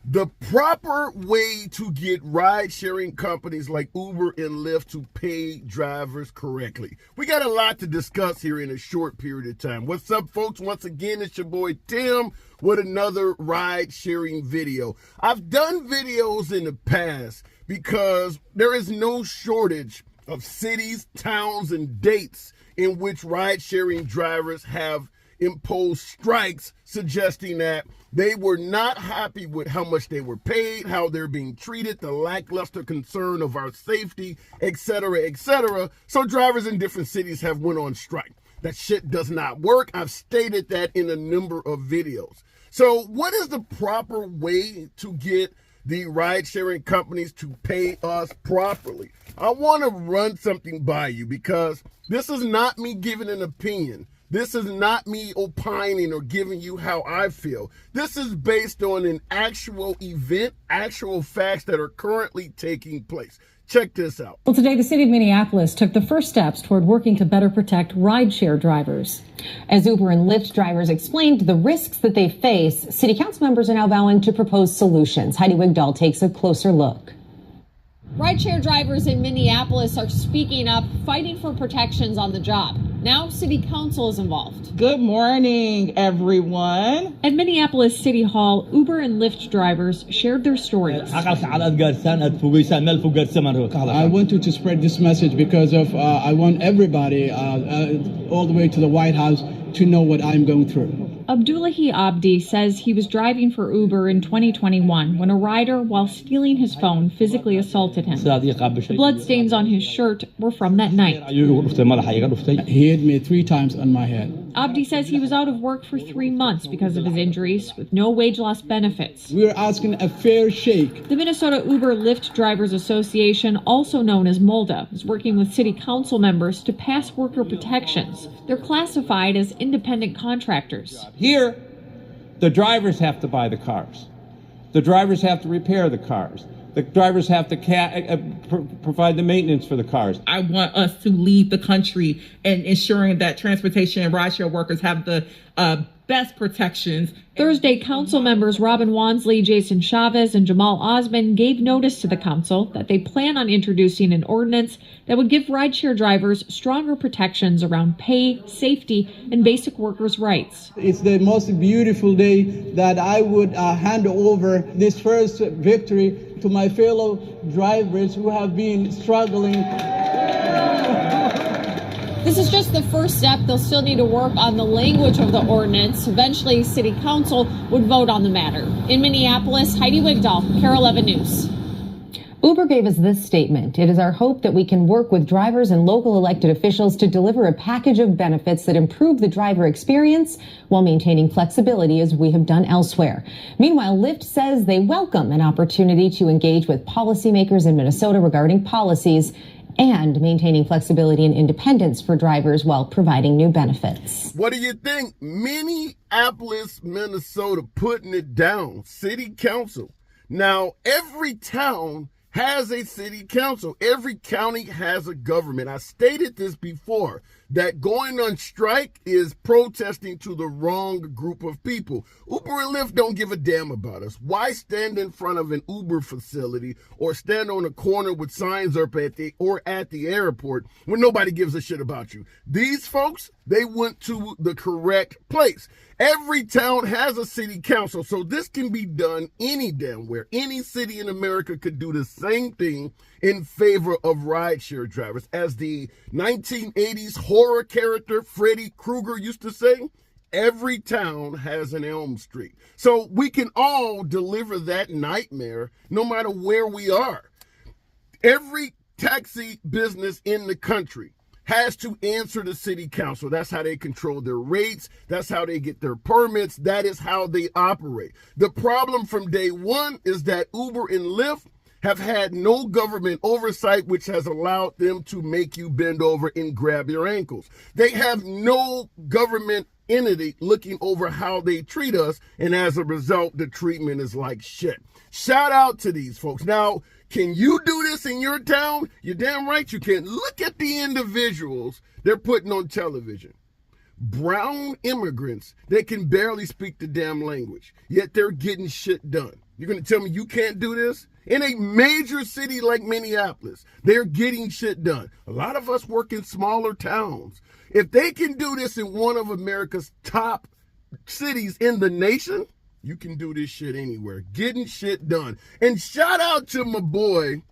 The proper way to get ride-sharing companies like Uber and Lyft to pay drivers correctly. We got a lot to discuss here in a short period of time. What's up, folks? Once again, it's your boy Tim with another ride-sharing video. I've done videos in the past because there is no shortage of cities, towns, and dates in which ride-sharing drivers have imposed strikes, suggesting that they were not happy with how much they were paid, how they're being treated, the lackluster concern of our safety, etc., etc. So drivers in different cities have went on strike. That shit does not work. I've stated that in a number of videos. So what is the proper way to get the ride-sharing companies to pay us properly? I want to run something by you because this is not me giving an opinion. This is not me opining or giving you how I feel. This is based on an actual event, actual facts that are currently taking place. Check this out. Well, today the city of Minneapolis took the first steps toward working to better protect rideshare drivers. As Uber and Lyft drivers explained the risks that they face, city council members are now vowing to propose solutions. Heidi Wigdahl takes a closer look. Rideshare drivers in Minneapolis are speaking up, fighting for protections on the job. Now city council is involved. Good morning, everyone. At Minneapolis City Hall, Uber and Lyft drivers shared their stories. I wanted to spread this message because of I want everybody all the way to the White House to know what I'm going through. Abdullahi Abdi says he was driving for Uber in 2021 when a rider, while stealing his phone, physically assaulted him. The bloodstains on his shirt were from that night. He hit me 3 times on my head. Abdi says he was out of work for 3 months because of his injuries, with no wage loss benefits. We're asking a fair shake. The Minnesota Uber Lyft Drivers Association, also known as MOLDA, is working with city council members to pass worker protections. They're classified as independent contractors. Here, the drivers have to buy the cars. The drivers have to repair the cars. The drivers have to provide the maintenance for the cars. I want us to lead the country in ensuring that transportation and rideshare workers have the best protections. Thursday, council members Robin Wansley, Jason Chavez, and Jamal Osman gave notice to the council that they plan on introducing an ordinance that would give rideshare drivers stronger protections around pay, safety, and basic workers' rights. It's the most beautiful day that I would hand over this first victory to my fellow drivers who have been struggling. This is just the first step. They'll still need to work on the language of the ordinance. Eventually, City Council would vote on the matter. In Minneapolis, Heidi Wigdahl, KARE 11 News. Uber gave us this statement. It is our hope that we can work with drivers and local elected officials to deliver a package of benefits that improve the driver experience while maintaining flexibility as we have done elsewhere. Meanwhile, Lyft says they welcome an opportunity to engage with policymakers in Minnesota regarding policies and maintaining flexibility and independence for drivers while providing new benefits. What do you think? Minneapolis, Minnesota, putting it down. City council. Now, every town has a city council. Every county has a government. I stated this before, that going on strike is protesting to the wrong group of people. Uber and Lyft don't give a damn about us. Why stand in front of an Uber facility or stand on a corner with signs up at the airport when nobody gives a shit about you? These folks, they went to the correct place. Every town has a city council, so this can be done any damn where. Any city in America could do the same thing in favor of rideshare drivers. As the 1980s horror character Freddy Krueger used to say, every town has an Elm Street. So we can all deliver that nightmare no matter where we are. Every taxi business in the country has to answer to city council. That's how they control their rates. That's how they get their permits. That is how they operate. The problem from day one is that Uber and Lyft have had no government oversight, which has allowed them to make you bend over and grab your ankles. They have no government entity looking over how they treat us, and as a result, the treatment is like shit. Shout out to these folks. Now, can you do this in your town? You're damn right you can. Look at the individuals they're putting on television. Brown immigrants that can barely speak the damn language, yet they're getting shit done. You're going to tell me you can't do this? In a major city like Minneapolis, they're getting shit done. A lot of us work in smaller towns. If they can do this in one of America's top cities in the nation, you can do this shit anywhere. Getting shit done. And shout out to my boy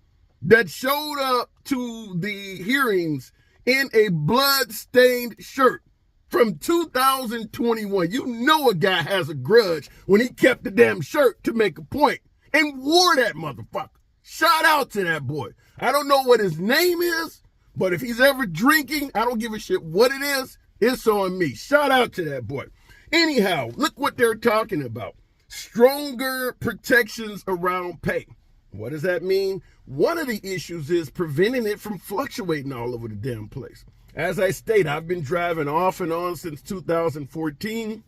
that showed up to the hearings in a blood-stained shirt from 2021. You know a guy has a grudge when he kept the damn shirt to make a point and wore that motherfucker. Shout out to that boy. I don't know what his name is, but if he's ever drinking, I don't give a shit what it is. It's on me. Shout out to that boy. Anyhow, look what they're talking about. Stronger protections around pay. What does that mean? One of the issues is preventing it from fluctuating all over the damn place. As I state, I've been driving off and on since 2014.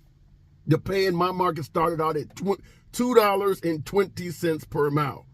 The pay in my market started out at $2.20 per mile.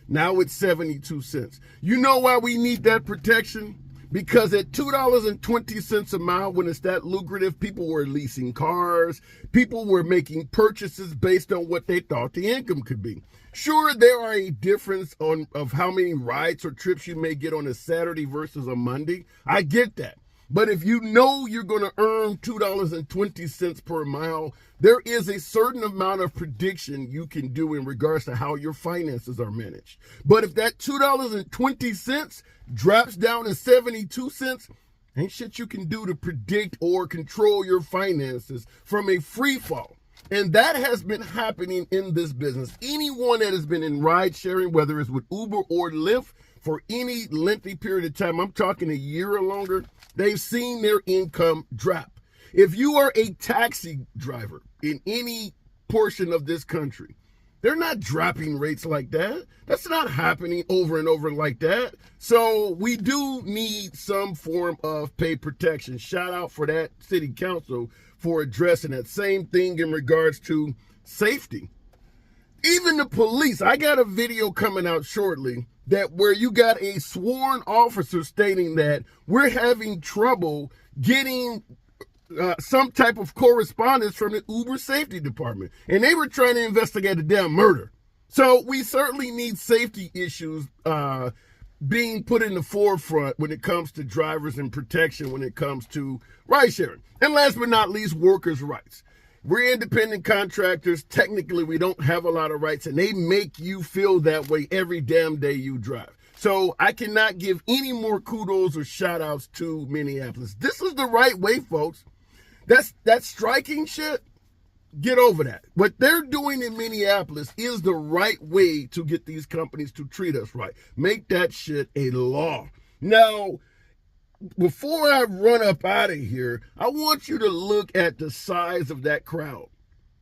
Now it's 72 cents. You know why we need that protection? Because at $2.20 a mile, when it's that lucrative, people were leasing cars. People were making purchases based on what they thought the income could be. Sure, there are a difference of how many rides or trips you may get on a Saturday versus a Monday. I get that. But if you know you're going to earn $2.20 per mile, there is a certain amount of prediction you can do in regards to how your finances are managed. But if that $2.20 drops down to 72 cents, ain't shit you can do to predict or control your finances from a free fall. And that has been happening in this business. Anyone that has been in ride sharing, whether it's with Uber or Lyft, for any lengthy period of time, I'm talking a year or longer, they've seen their income drop. If you are a taxi driver in any portion of this country, they're not dropping rates like that. That's not happening over and over like that. So we do need some form of pay protection. Shout out for that city council for addressing that. Same thing in regards to safety. Even the police, I got a video coming out shortly that where you got a sworn officer stating that we're having trouble getting some type of correspondence from the Uber safety department. And they were trying to investigate a damn murder. So we certainly need safety issues being put in the forefront when it comes to drivers and protection when it comes to ride sharing. And last but not least, workers' rights. We're independent contractors. Technically, we don't have a lot of rights, and they make you feel that way every damn day you drive. So I cannot give any more kudos or shout outs to Minneapolis. This is the right way, folks. That's striking shit. Get over that. What they're doing in Minneapolis is the right way to get these companies to treat us right. Make that shit a law. Now, before I run up out of here, I want you to look at the size of that crowd.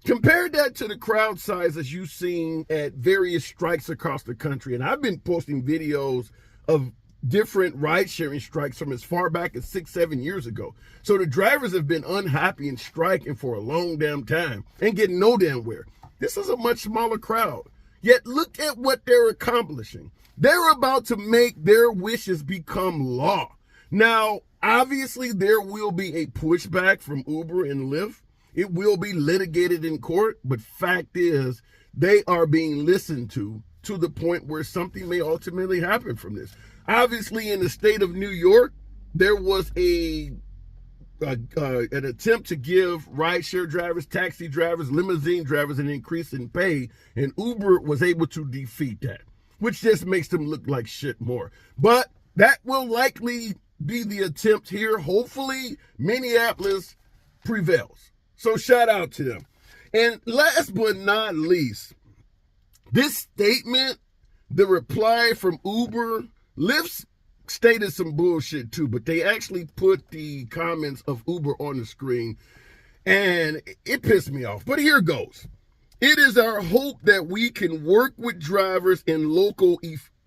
Compare that to the crowd sizes you've seen at various strikes across the country. And I've been posting videos of different ride-sharing strikes from as far back as 6-7 years ago. So the drivers have been unhappy and striking for a long damn time and getting no damn where. This is a much smaller crowd. Yet look at what they're accomplishing. They're about to make their wishes become law. Now, obviously, there will be a pushback from Uber and Lyft. It will be litigated in court, but fact is, they are being listened to the point where something may ultimately happen from this. Obviously, in the state of New York, there was an attempt to give rideshare drivers, taxi drivers, limousine drivers an increase in pay, and Uber was able to defeat that, which just makes them look like shit more. But that will likely be the attempt here. Hopefully, Minneapolis prevails. So shout out to them. And last but not least, this statement, the reply from Uber, Lyft stated some bullshit too, but they actually put the comments of Uber on the screen, and it pissed me off. But here goes. It is our hope that we can work with drivers and local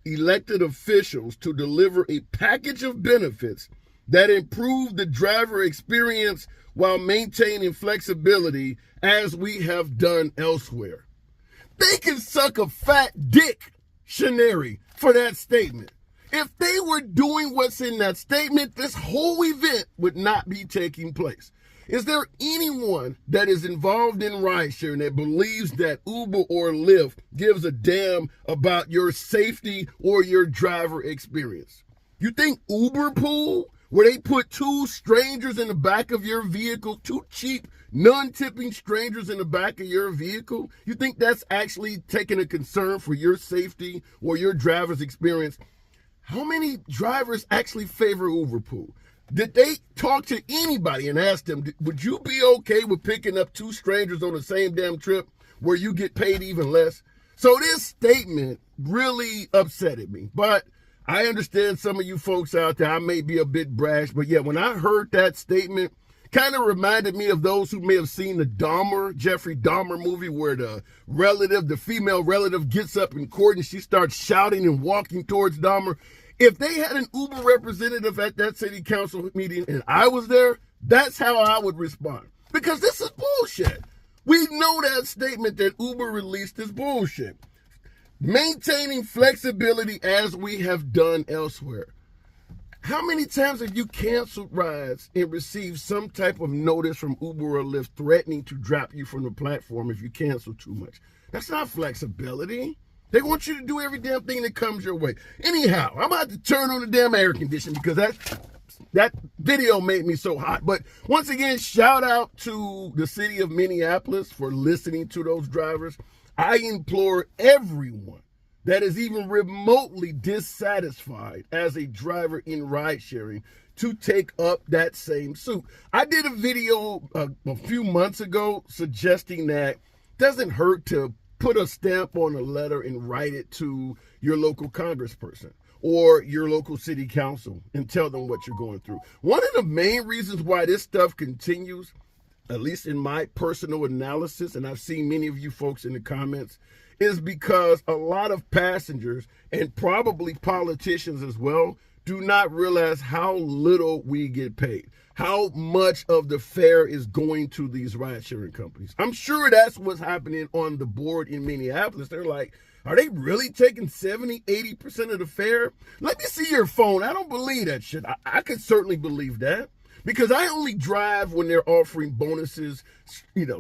elected officials to deliver a package of benefits that improve the driver experience while maintaining flexibility as we have done elsewhere. They can suck a fat dick, Shaneri, for that statement. If they were doing what's in that statement, this whole event would not be taking place. Is there anyone that is involved in rideshare that believes that Uber or Lyft gives a damn about your safety or your driver experience? You think Uber Pool, where they put two strangers in the back of your vehicle, two cheap, non-tipping strangers in the back of your vehicle, you think that's actually taking a concern for your safety or your driver's experience? How many drivers actually favor Uber Pool? Did they talk to anybody and ask them, would you be okay with picking up two strangers on the same damn trip where you get paid even less? So this statement really upsetted me. But I understand some of you folks out there, I may be a bit brash, but yeah, when I heard that statement, kind of reminded me of those who may have seen the Jeffrey Dahmer movie where the female relative gets up in court and she starts shouting and walking towards Dahmer. If they had an Uber representative at that city council meeting and I was there, that's how I would respond. Because this is bullshit. We know that statement that Uber released is bullshit. Maintaining flexibility as we have done elsewhere. How many times have you canceled rides and received some type of notice from Uber or Lyft threatening to drop you from the platform if you cancel too much? That's not flexibility. They want you to do every damn thing that comes your way. Anyhow, I'm about to turn on the damn air conditioning because that video made me so hot. But once again, shout out to the city of Minneapolis for listening to those drivers. I implore everyone that is even remotely dissatisfied as a driver in ride sharing to take up that same suit. I did a video a few months ago suggesting that it doesn't hurt to put a stamp on a letter and write it to your local congressperson or your local city council and tell them what you're going through. One of the main reasons why this stuff continues, at least in my personal analysis, and I've seen many of you folks in the comments, is because a lot of passengers and probably politicians as well do not realize how little we get paid, how much of the fare is going to these ride-sharing companies. I'm sure that's what's happening on the board in Minneapolis. They're like, are they really taking 70, 80% of the fare? Let me see your phone. I don't believe that shit. I could certainly believe that. Because I only drive when they're offering bonuses,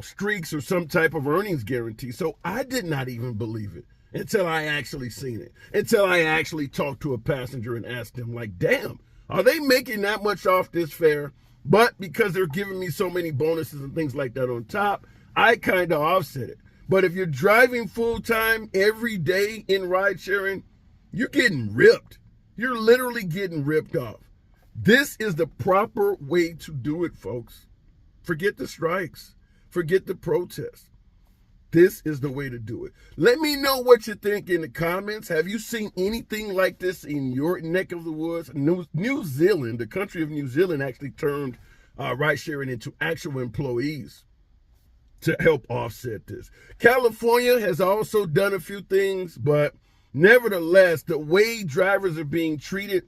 streaks or some type of earnings guarantee. So I did not even believe it until I actually seen it, until I actually talked to a passenger and asked them, like, damn, are they making that much off this fare? But because they're giving me so many bonuses and things like that on top, I kind of offset it. But if you're driving full time every day in ride sharing, you're getting ripped. You're literally getting ripped off. This is the proper way to do it, folks. Forget the strikes. Forget the protests. This is the way to do it. Let me know what you think in the comments. Have you seen anything like this in your neck of the woods? New Zealand, the country of New Zealand, actually turned ride sharing into actual employees to help offset this. California has also done a few things, but nevertheless, the way drivers are being treated,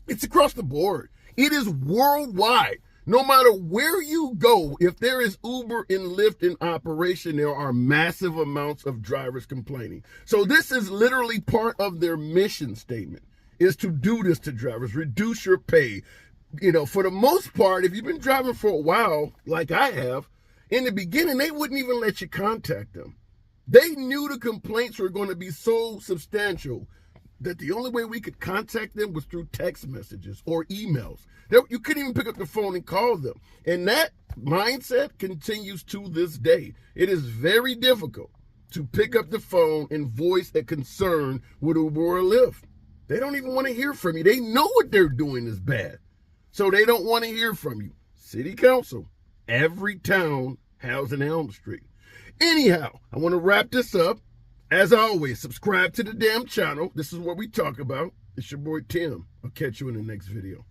it's across the board. It is worldwide. No matter where you go, if there is Uber and Lyft in operation, there are massive amounts of drivers complaining. So this is literally part of their mission statement, is to do this to drivers, reduce your pay. For the most part, if you've been driving for a while, like I have, in the beginning, they wouldn't even let you contact them. They knew the complaints were going to be so substantial that the only way we could contact them was through text messages or emails. You couldn't even pick up the phone and call them. And that mindset continues to this day. It is very difficult to pick up the phone and voice a concern with Uber or Lyft. They don't even want to hear from you. They know what they're doing is bad. So they don't want to hear from you. City council, every town has an Elm Street. Anyhow, I want to wrap this up. As always, subscribe to the damn channel. This is what we talk about. It's your boy Tim. I'll catch you in the next video.